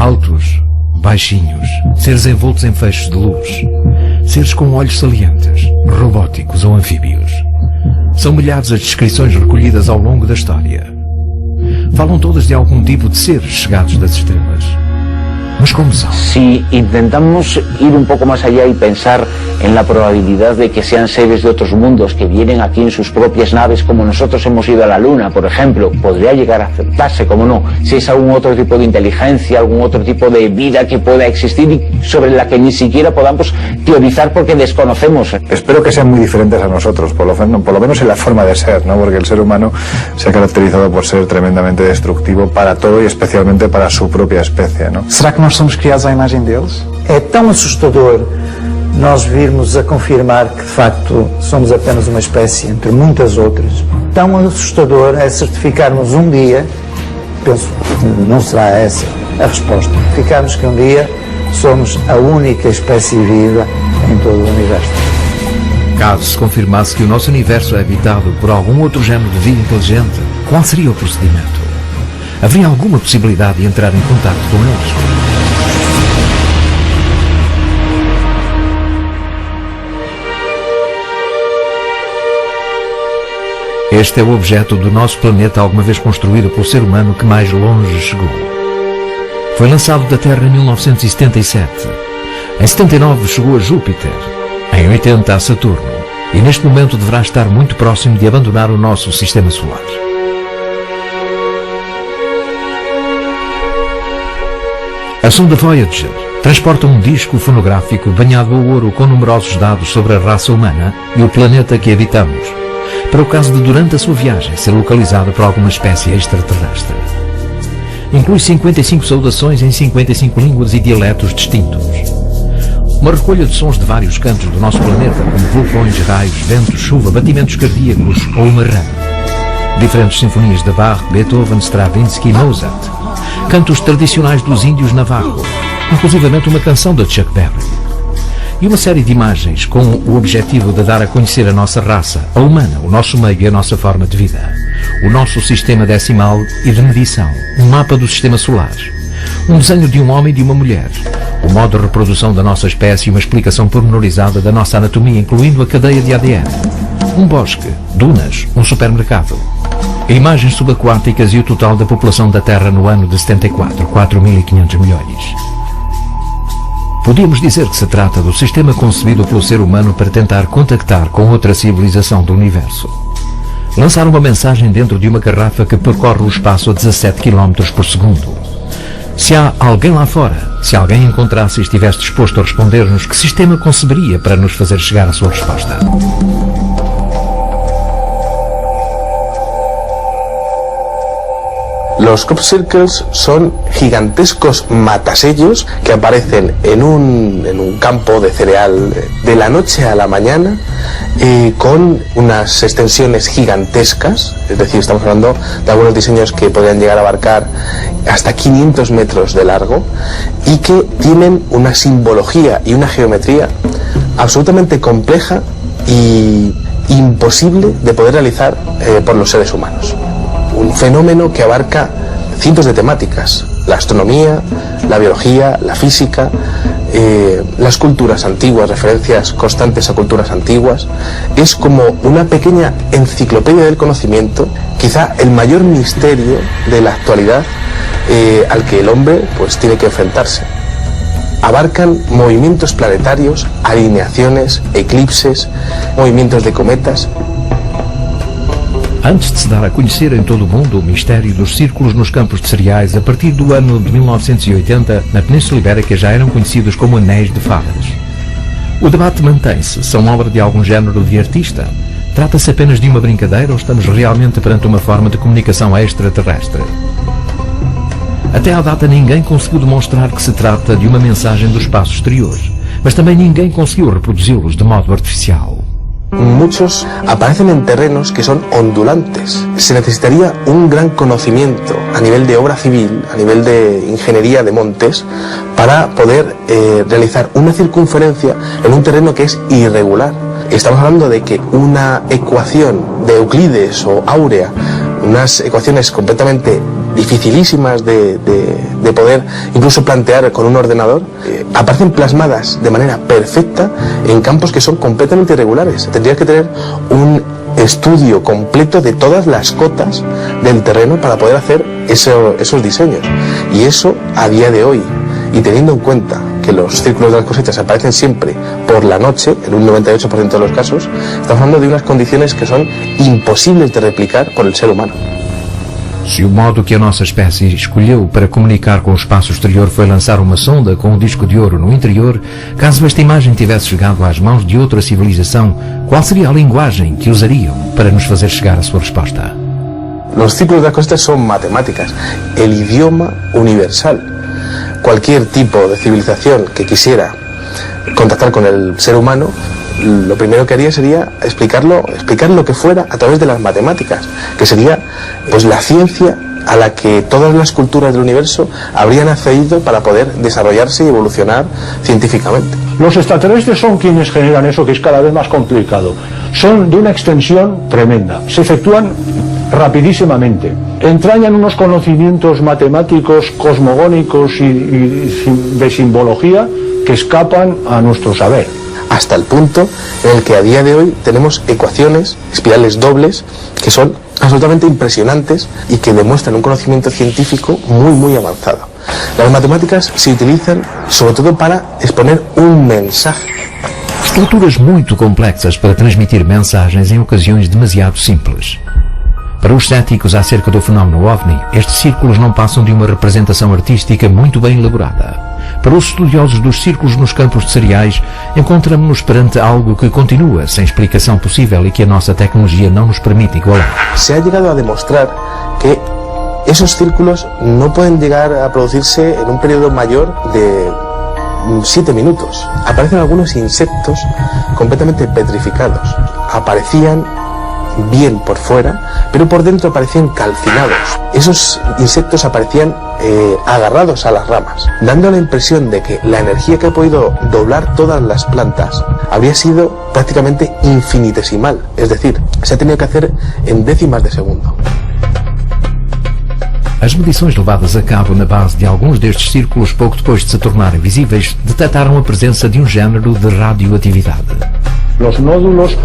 Altos, baixinhos, seres envoltos em feixes de luz, seres com olhos salientes, robóticos ou anfíbios. São milhares as descrições recolhidas ao longo da história. Falam todas de algum tipo de seres chegados das estrelas. Mas como son? Si intentamos ir un poco más allá y pensar en la probabilidad de que sean seres de otros mundos que vienen aquí en sus propias naves, como nosotros hemos ido a la Luna, por ejemplo, podría llegar a aceptarse, como no, si es algún otro tipo de inteligencia, algún otro tipo de vida que pueda existir y sobre la que ni siquiera podamos teorizar porque desconocemos. Espero que sean muy diferentes a nosotros, por lo menos en la forma de ser, ¿no? Porque el ser humano se ha caracterizado por ser tremendamente destructivo para todo y especialmente para su propia especie, ¿no? Será que nós somos criados à imagem deles? É tão assustador nós virmos a confirmar que de facto somos apenas uma espécie entre muitas outras. Tão assustador é certificarmos um dia, penso que não será essa a resposta, certificarmos que um dia somos a única espécie viva em todo o universo. Caso se confirmasse que o nosso universo é habitado por algum outro género de vida inteligente, qual seria o procedimento? Haveria alguma possibilidade de entrar em contato com eles? Este é o objeto do nosso planeta alguma vez construído pelo ser humano que mais longe chegou. Foi lançado da Terra em 1977. Em 79 chegou a Júpiter. Em 80 a Saturno. E neste momento deverá estar muito próximo de abandonar o nosso sistema solar. A sonda Voyager transporta um disco fonográfico banhado a ouro com numerosos dados sobre a raça humana e o planeta que habitamos, para o caso de, durante a sua viagem, ser localizada por alguma espécie extraterrestre. Inclui 55 saudações em 55 línguas e dialetos distintos. Uma recolha de sons de vários cantos do nosso planeta, como vulcões, raios, ventos, chuva, batimentos cardíacos ou uma rã. Diferentes sinfonias de Bach, Beethoven, Stravinsky e Mozart. Cantos tradicionais dos índios Navajo, inclusivamente uma canção de Chuck Berry. E uma série de imagens com o objetivo de dar a conhecer a nossa raça, a humana, o nosso meio e a nossa forma de vida, o nosso sistema decimal e de medição, um mapa do sistema solar, um desenho de um homem e de uma mulher, o modo de reprodução da nossa espécie e uma explicação pormenorizada da nossa anatomia, incluindo a cadeia de ADN, um bosque, dunas, um supermercado, imagens subaquáticas e o total da população da Terra no ano de 74, 4.500 milhões. Podíamos dizer que se trata do sistema concebido pelo ser humano para tentar contactar com outra civilização do universo. Lançar uma mensagem dentro de uma garrafa que percorre o espaço a 17 km por segundo. Se há alguém lá fora, se alguém encontrasse e estivesse disposto a responder-nos, que sistema conceberia para nos fazer chegar a sua resposta? Los crop circles son gigantescos matasellos que aparecen en un campo de cereal de la noche a la mañana con unas extensiones gigantescas, es decir, estamos hablando de algunos diseños que podrían llegar a abarcar hasta 500 metros de largo y que tienen una simbología y una geometría absolutamente compleja y imposible de poder realizar por los seres humanos. Un fenómeno que abarca cientos de temáticas: la astronomía, la biología, la física, las culturas antiguas, referencias constantes a culturas antiguas. Es como una pequeña enciclopedia del conocimiento, quizá el mayor misterio de la actualidad al que el hombre pues tiene que enfrentarse. Abarcan movimientos planetarios, alineaciones, eclipses, movimientos de cometas. Antes de se dar a conhecer em todo o mundo o mistério dos círculos nos campos de cereais, a partir do ano de 1980, na Península Ibérica já eram conhecidos como anéis de fadas. O debate mantém-se. São obra de algum género de artista? Trata-se apenas de uma brincadeira ou estamos realmente perante uma forma de comunicação extraterrestre? Até à data ninguém conseguiu demonstrar que se trata de uma mensagem do espaço exterior, mas também ninguém conseguiu reproduzi-los de modo artificial. Muchos aparecen en terrenos que son ondulantes. Se necesitaría un gran conocimiento a nivel de obra civil, a nivel de ingeniería de montes, para poder realizar una circunferencia en un terreno que es irregular. Estamos hablando de que una ecuación de Euclides o áurea, unas ecuaciones completamente dificilísimas de poder incluso plantear con un ordenador, aparecen plasmadas de manera perfecta en campos que son completamente irregulares. Tendrías que tener un estudio completo de todas las cotas del terreno para poder hacer esos diseños. Y eso, a día de hoy, y teniendo en cuenta que los círculos de las cosechas aparecen siempre por la noche, en un 98% de los casos, estamos hablando de unas condiciones que son imposibles de replicar por el ser humano. Se o modo que a nossa espécie escolheu para comunicar com o espaço exterior foi lançar uma sonda com um disco de ouro no interior, caso esta imagem tivesse chegado às mãos de outra civilização, qual seria a linguagem que usariam para nos fazer chegar a sua resposta? Los círculos de las cosechas son matemáticas, el idioma universal. Cualquier tipo de civilización que quisiera contactar con el ser humano, lo primero que haría sería explicar lo que fuera a través de las matemáticas, que sería pues la ciencia a la que todas las culturas del universo habrían accedido para poder desarrollarse y evolucionar científicamente. Los extraterrestres son quienes generan eso, que es cada vez más complicado. Son de una extensión tremenda, se efectúan rapidísimamente, entrañan unos conocimientos matemáticos, cosmogónicos y de simbología que escapan a nuestro saber. Hasta el punto en el que a día de hoy tenemos ecuaciones, espirales dobles, que son absolutamente impresionantes y que demuestran un conocimiento científico muy avanzado. Las matemáticas se utilizan sobre todo para exponer un mensaje. Estruturas muito complexas para transmitir mensagens em ocasiões demasiado simples. Para os céticos acerca do fenómeno OVNI, estes círculos não passam de uma representação artística muito bem elaborada. Para os estudiosos dos círculos nos campos de cereais, encontramos-nos perante algo que continua sem explicação possível e que a nossa tecnologia não nos permite igualar. Se ha llegado a demostrar que esos círculos no pueden llegar a producirse en un periodo mayor de 7 minutos. Aparecen algunos insectos completamente petrificados. Aparecían bien por fuera, pero por dentro aparecían calcinados. Esos insectos aparecían agarrados a las ramas, dando la impresión de que la energía que ha podido doblar todas las plantas habría sido prácticamente infinitesimal, es decir, se ha tenido que hacer en décimas de segundo. As medições levadas a cabo na base de alguns destes círculos pouco depois de se tornarem visíveis detectaram a presença de um género de radioatividade. Los nódulos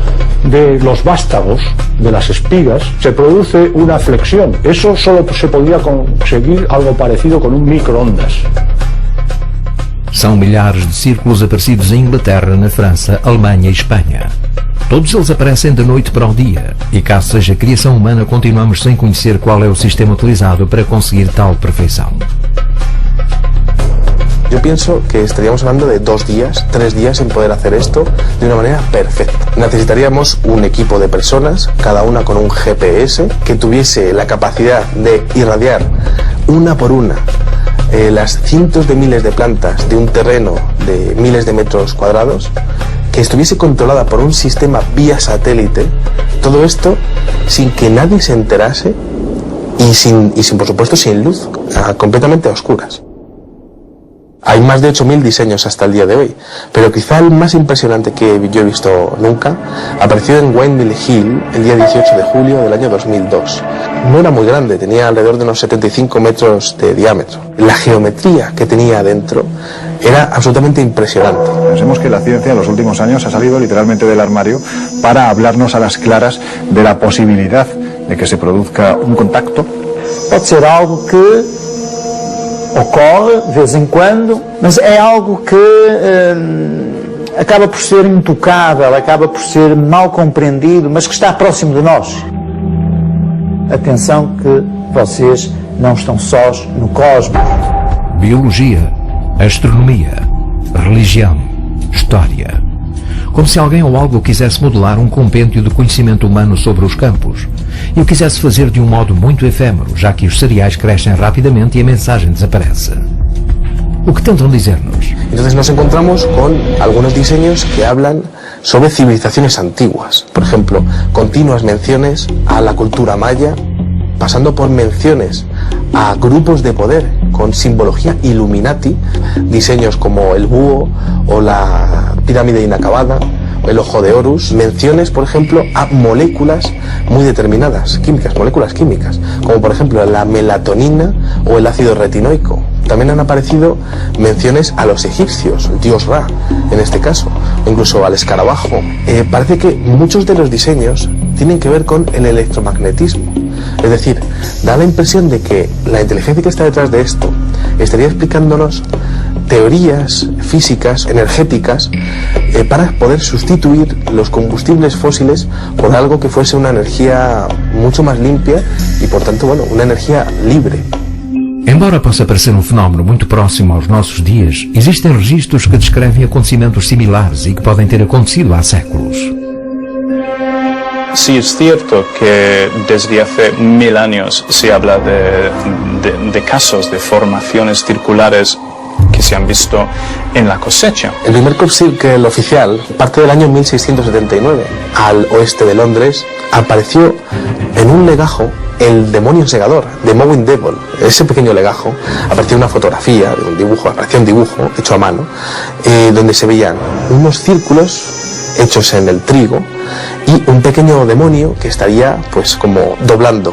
de los vástagos, de las espigas, se produce una flexión. Eso solo se podía conseguir algo parecido con un microondas. São milhares de círculos aparecidos em Inglaterra, na França, Alemanha e Espanha. Todos eles aparecem de noite para o dia, e caso seja criação humana, continuamos sem conhecer qual é o sistema utilizado para conseguir tal perfeição. Yo pienso que estaríamos hablando de 2 días, 3 días en poder hacer esto de una manera perfecta. Necesitaríamos un equipo de personas, cada una con un GPS, que tuviese la capacidad de irradiar una por una las cientos de miles de plantas de un terreno de miles de metros cuadrados, que estuviese controlada por un sistema vía satélite, todo esto sin que nadie se enterase y sin por supuesto sin luz, completamente a oscuras. Hay más de 8.000 diseños hasta el día de hoy, pero quizá el más impresionante que yo he visto nunca apareció en Windmill Hill el día 18 de julio del año 2002. No era muy grande, tenía alrededor de unos 75 metros de diámetro. La geometría que tenía adentro era absolutamente impresionante. Pensemos que la ciencia en los últimos años ha salido literalmente del armario para hablarnos a las claras de la posibilidad de que se produzca un contacto. Pode ser algo que ocorre de vez em quando, mas é algo que acaba por ser intocável, acaba por ser mal compreendido, mas que está próximo de nós. Atenção que vocês não estão sós no cosmos. Biologia, astronomia, religião, história. Como se alguém ou algo quisesse modelar um compêndio de conhecimento humano sobre os campos e o quisesse fazer de um modo muito efêmero, já que os cereais crescem rapidamente e a mensagem desaparece. O que tentam dizer-nos? Entonces nos encontramos con algunos diseños que hablan sobre civilizaciones antiguas. Por ejemplo, continuas menciones a la cultura maya, pasando por menciones a grupos de poder con simbología Illuminati, diseños como el búho o la pirámide inacabada el ojo de Horus, menciones, por ejemplo, a moléculas muy determinadas, químicas, moléculas químicas, como por ejemplo la melatonina o el ácido retinoico. También han aparecido menciones a los egipcios, el dios Ra, en este caso, o incluso al escarabajo. Parece que muchos de los diseños tienen que ver con el electromagnetismo. Es decir, da la impresión de que la inteligencia que está detrás de esto estaría explicándonos teorías físicas, energéticas, para poder sustituir los combustibles fósiles por algo que fuese una energía mucho más limpia y, por tanto, bueno, una energía libre. Embora possa parecer um fenómeno muito próximo aos nossos dias, existem registros que descrevem acontecimentos similares e que podem ter acontecido há séculos. Sí, es cierto que desde hace 1000 años se habla de casos de formaciones circulares que se han visto en la cosecha. El primer crop circle oficial parte del año 1679. Al oeste de Londres apareció en un legajo el demonio segador, de Mowing Devil. Ese pequeño legajo apareció una fotografía, un dibujo, apareció un dibujo hecho a mano, donde se veían unos círculos hechos en el trigo y un pequeño demonio que estaría pues como doblando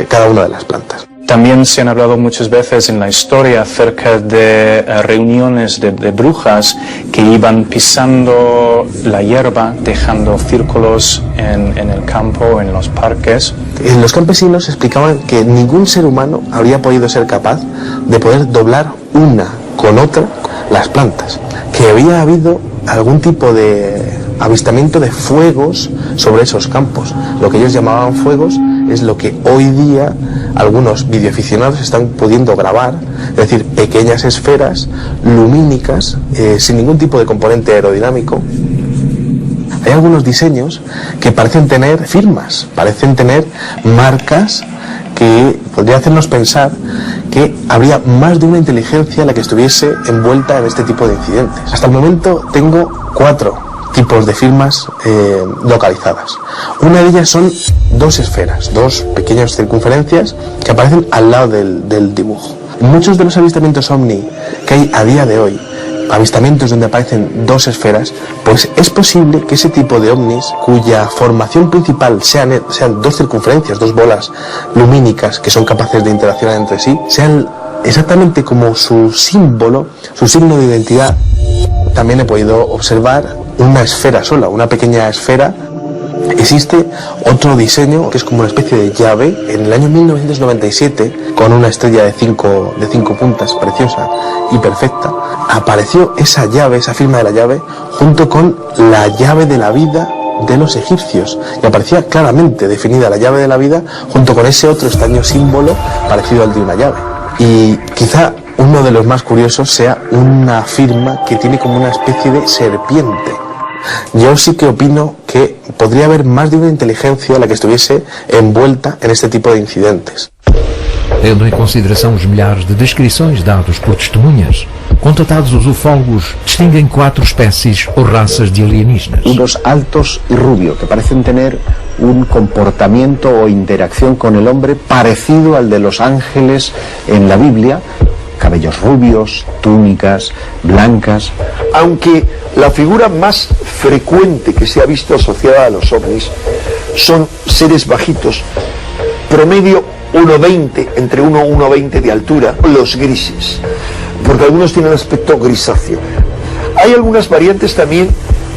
cada una de las plantas. También se han hablado muchas veces en la historia acerca de reuniones de brujas que iban pisando la hierba, dejando círculos en el campo, en los parques. Los campesinos explicaban que ningún ser humano habría podido ser capaz de poder doblar una con otra las plantas, que había habido algún tipo de avistamiento de fuegos sobre esos campos. Lo que ellos llamaban fuegos es lo que hoy día algunos videoaficionados están pudiendo grabar, es decir, pequeñas esferas lumínicas sin ningún tipo de componente aerodinámico. Hay algunos diseños que parecen tener firmas, parecen tener marcas que podría hacernos pensar que habría más de una inteligencia la que estuviese envuelta en este tipo de incidentes. Hasta el momento tengo 4 tipos de firmas localizadas. Una de ellas son 2 esferas, 2 pequeñas circunferencias que aparecen al lado del dibujo. Muchos de los avistamientos ovni que hay a día de hoy, avistamientos donde aparecen 2 esferas, pues es posible que ese tipo de ovnis, cuya formación principal sean 2 circunferencias, 2 bolas lumínicas que son capaces de interaccionar entre sí, sean exactamente como su símbolo, su signo de identidad. También he podido observar una esfera sola, una pequeña esfera. Existe otro diseño que es como una especie de llave. En el año 1997, con una estrella de 5 puntas preciosa y perfecta, apareció esa llave, esa firma de la llave, junto con la llave de la vida de los egipcios, y aparecía claramente definida la llave de la vida junto con ese otro extraño símbolo parecido al de una llave. Y quizá uno de los más curiosos sea una firma que tiene como una especie de serpiente. Yo sí que opino que podría haber más de una inteligencia la que estuviese envuelta en este tipo de incidentes. Tendo em consideração os milhares de descrições dados por testemunhas, contatados os ufólogos distinguem 4 espécies ou raças de alienígenas. Unos altos y rubios que parecen tener un comportamiento o interacción con el hombre parecido al de los ángeles en la Biblia, cabellos rubios, túnicas blancas. Aunque la figura más frecuente que se ha visto asociada a los ovnis son seres bajitos, promedio 1,20, entre 1 y 1,20 de altura, los grises, porque algunos tienen aspecto grisáceo. Hay algunas variantes también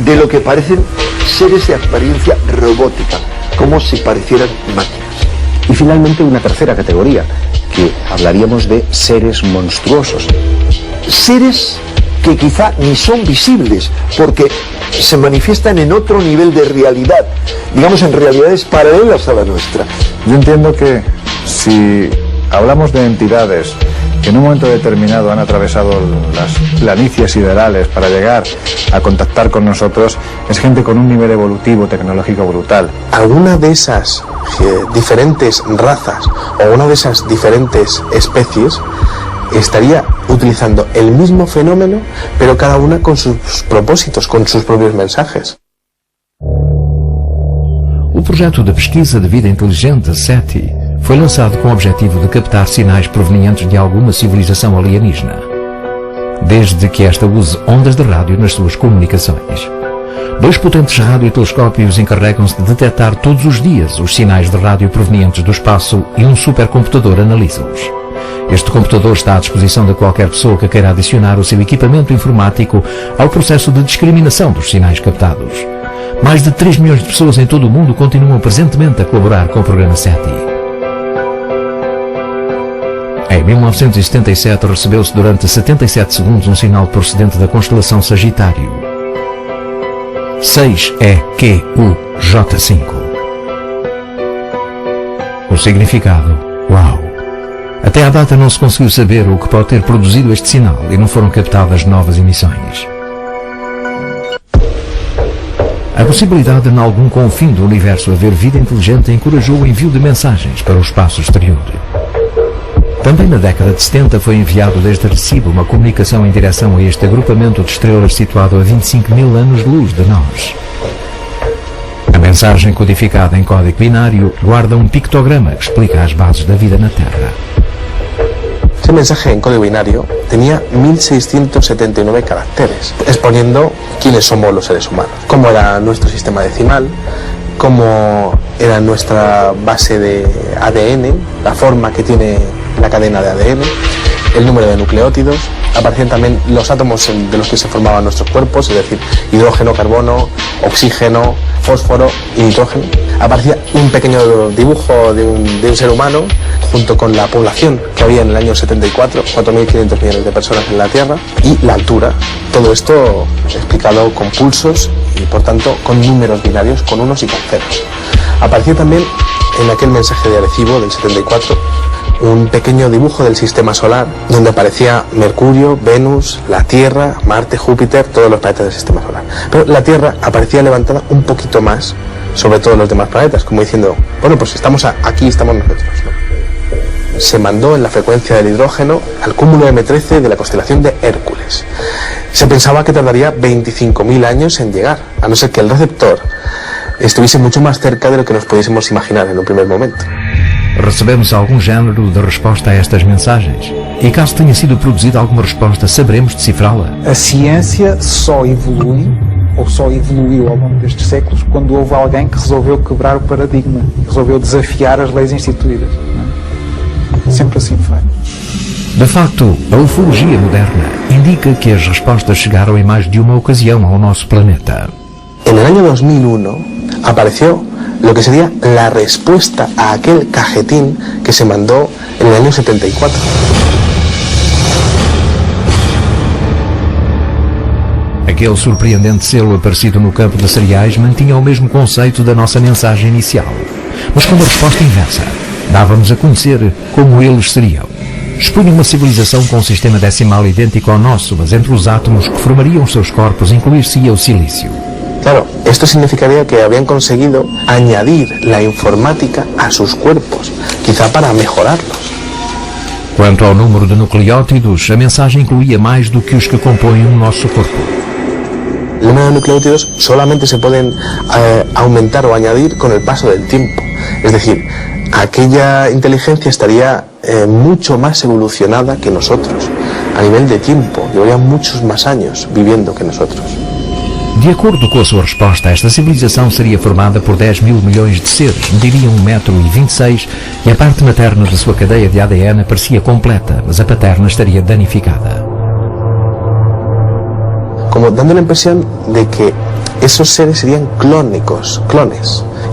de lo que parecen seres de apariencia robótica, como si parecieran máquinas. Y finalmente una tercera categoría, que hablaríamos de seres monstruosos. Seres que quizá ni son visibles, porque se manifiestan en otro nivel de realidad, digamos en realidades paralelas a la nuestra. Yo entiendo que si hablamos de entidades que en un momento determinado han atravesado las planicies siderales para llegar a contactar con nosotros, es gente con un nivel evolutivo tecnológico brutal. Alguna de esas diferentes razas o una de esas diferentes especies estaría utilizando el mismo fenómeno, pero cada una con sus propósitos, con sus propios mensajes. O projeto de pesquisa de vida inteligente SETI foi lançado com o objetivo de captar sinais provenientes de alguma civilização alienígena, desde que esta use ondas de rádio nas suas comunicações. Dois potentes radiotelescópios encarregam-se de detectar todos os dias os sinais de rádio provenientes do espaço e um supercomputador analisa-os. Este computador está à disposição de qualquer pessoa que queira adicionar o seu equipamento informático ao processo de discriminação dos sinais captados. Mais de 3 milhões de pessoas em todo o mundo continuam presentemente a colaborar com o programa SETI. Em 1977 recebeu-se durante 77 segundos um sinal procedente da constelação Sagitário. 6EQUJ5. O significado: uau! Até à data não se conseguiu saber o que pode ter produzido este sinal e não foram captadas novas emissões. A possibilidade de, em algum confim do universo, haver vida inteligente encorajou o envio de mensagens para o espaço exterior. Também na década de 70 foi enviado desde Arecibo uma comunicação em direção a este agrupamento de estrelas situado a 25 mil anos-luz de nós. A mensagem codificada em código binário guarda um pictograma que explica as bases da vida na Terra. Ese mensaje en código binario tenía 1679 caracteres, exponiendo quiénes somos los seres humanos, cómo era nuestro sistema decimal, cómo era nuestra base de ADN, la forma que tiene la cadena de ADN, el número de nucleótidos. Aparecían también los átomos de los que se formaban nuestros cuerpos, es decir, hidrógeno, carbono, oxígeno, fósforo y nitrógeno. Aparecía un pequeño dibujo de un ser humano junto con la población que había en el año 74, 4.500 millones de personas en la Tierra, y la altura. Todo esto explicado con pulsos y por tanto con números binarios, con unos y con ceros. Aparecía también en aquel mensaje de Arecibo del 74 un pequeño dibujo del sistema solar donde aparecía Mercurio, Venus, la Tierra, Marte, Júpiter, todos los planetas del sistema solar. Pero la Tierra aparecía levantada un poquito más sobre todos los demás planetas, como diciendo, bueno, pues estamos aquí, estamos nosotros, ¿no? Se mandó en la frecuencia del hidrógeno al cúmulo M13 de la constelación de Hércules. Se pensaba que tardaría 25.000 años en llegar, a no ser que el receptor estuviese mucho más cerca de lo que nos pudiésemos imaginar en un primer momento. Recebemos algum género de resposta a estas mensagens? E caso tenha sido produzida alguma resposta, saberemos decifrá-la? A ciência só evolui, ou só evoluiu ao longo destes séculos, quando houve alguém que resolveu quebrar o paradigma, resolveu desafiar as leis instituídas. Sempre assim foi. De facto, a ufologia moderna indica que as respostas chegaram em mais de uma ocasião ao nosso planeta. En el año 2001 apareció lo que sería la respuesta a aquel cajetín que se mandó en el año 74. Aquele surpreendente selo aparecido no campo de cereais mantinha o mesmo conceito da nossa mensagem inicial, mas com uma resposta inversa. Dava-nos a conhecer como eles seriam. Expunha uma civilização com um sistema decimal idêntico ao nosso, mas entre os átomos que formariam os seus corpos incluir-se-ia o silício. Claro, esto significaría que habían conseguido añadir la informática a sus cuerpos, quizá para mejorarlos. Quanto ao número de nucleótidos, a mensagem incluía mais do que os que compõem o nosso corpo. El número de nucleótidos solamente se pueden aumentar o añadir con el paso del tiempo. Es decir, aquella inteligencia estaría mucho más evolucionada que nosotros. A nivel de tiempo, llevaría muchos más años viviendo que nosotros. De acordo com a sua resposta, esta civilização seria formada por 10 mil milhões de seres, mediriam 1,26 m e a parte materna de sua cadeia de ADN parecia completa, mas a paterna estaria danificada. Como dando la impresión de que esos seres serían clones.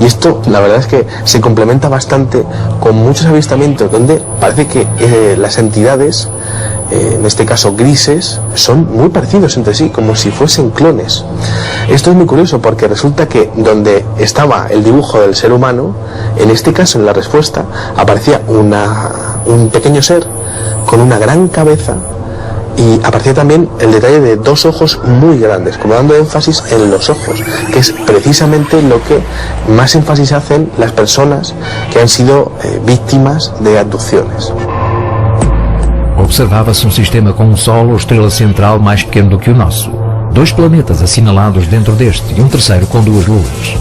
Y esto, la verdad es que se complementa bastante con muchos avistamientos donde parece que las entidades, en este caso grises, son muy parecidos entre sí, como si fuesen clones. Esto es muy curioso porque resulta que donde estaba el dibujo del ser humano, en este caso en la respuesta, aparecía un pequeño ser con una gran cabeza. Y aparecía también el detalle de dos ojos muy grandes, como dando énfasis en los ojos, que es precisamente lo que más énfasis hacen las personas que han sido víctimas de abducciones. Observava-se um sistema com um Sol ou estrela central mais pequeno do que o nosso, 2 planetas assinalados dentro deste e um terceiro com 2 luas.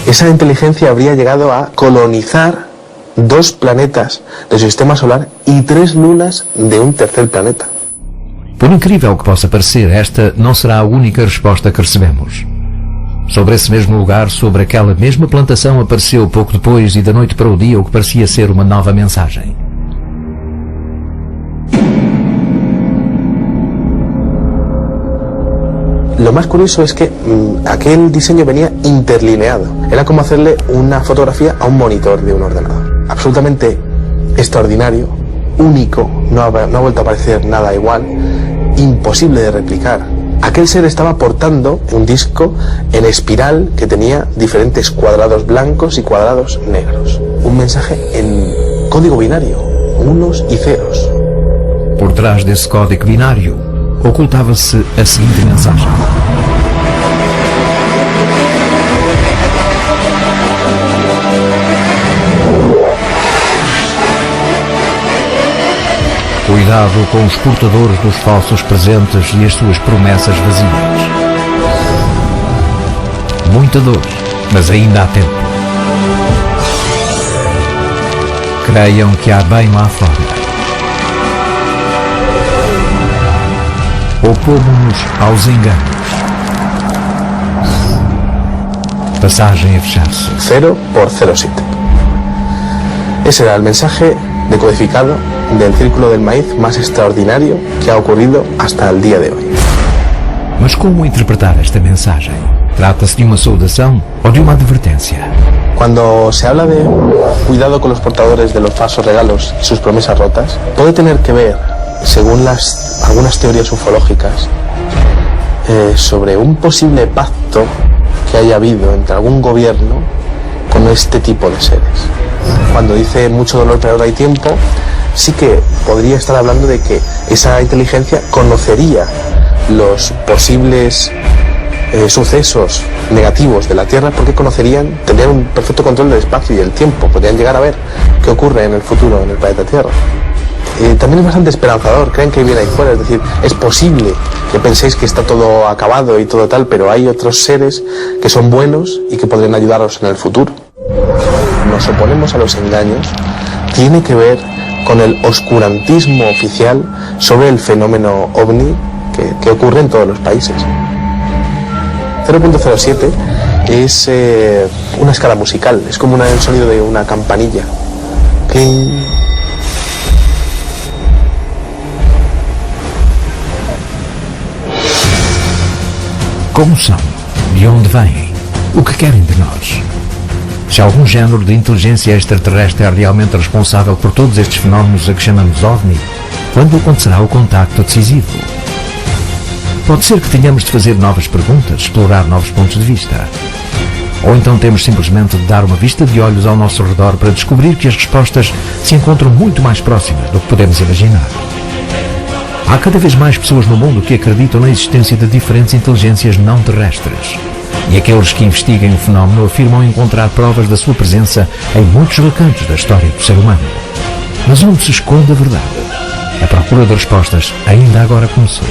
Esa inteligencia habría llegado a colonizar 2 planetas del sistema solar y 3 lunas de un tercer planeta. Por incrível que possa parecer, esta não será a única resposta que recebemos. Sobre esse mesmo lugar, sobre aquela mesma plantação, apareceu pouco depois e da noite para o dia o que parecia ser uma nova mensagem. Lo más curioso es que aquel diseño venía interlineado. Era como hacerle una fotografía a un monitor de un ordenador. Absolutamente extraordinario, único, no ha vuelto a aparecer nada igual, imposible de replicar. Aquel ser estaba portando un disco en espiral que tenía diferentes cuadrados blancos y cuadrados negros. Un mensaje en código binario, unos y ceros. Por trás desse código binário, ocultava-se a seguinte mensagem. Cuidado com os portadores dos falsos presentes e as suas promessas vazias. Muita dor, mas ainda há tempo. Creiam que há bem lá fora. Opomos-nos aos enganos. Passagem a fechar-se. 0 por 07. Ese era el mensaje decodificado del círculo del maíz más extraordinario que ha ocurrido hasta el día de hoy. Mas como interpretar esta mensagem? Trata-se de uma saudação ou de uma advertência? Cuando se habla de cuidado con los portadores de los falsos regalos y sus promesas rotas, puede tener que ver, según algunas teorías ufológicas, sobre un posible pacto que haya habido entre algún gobierno con este tipo de seres. Cuando dice mucho dolor pero ahora hay tiempo, sí que podría estar hablando de que esa inteligencia conocería los posibles sucesos negativos de la Tierra porque tendrían un perfecto control del espacio y del tiempo, podrían llegar a ver qué ocurre en el futuro en el planeta Tierra. También es bastante esperanzador, creen que viene ahí fuera, es decir, es posible que penséis que está todo acabado y todo tal, pero hay otros seres que son buenos y que podrían ayudaros en el futuro. Nos oponemos a los engaños, tiene que ver con el oscurantismo oficial sobre el fenómeno OVNI que ocurre en todos los países. 0.07 es una escala musical, es como el sonido de una campanilla. Cling. Como são? De onde vêm? O que querem de nós? Se algum género de inteligência extraterrestre é realmente responsável por todos estes fenómenos a que chamamos OVNI, quando acontecerá o contacto decisivo? Pode ser que tenhamos de fazer novas perguntas, explorar novos pontos de vista. Ou então temos simplesmente de dar uma vista de olhos ao nosso redor para descobrir que as respostas se encontram muito mais próximas do que podemos imaginar. Há cada vez mais pessoas no mundo que acreditam na existência de diferentes inteligências não terrestres. E aqueles que investiguem o fenómeno afirmam encontrar provas da sua presença em muitos recantos da história do ser humano. Mas onde se esconde a verdade? A procura de respostas ainda agora começou.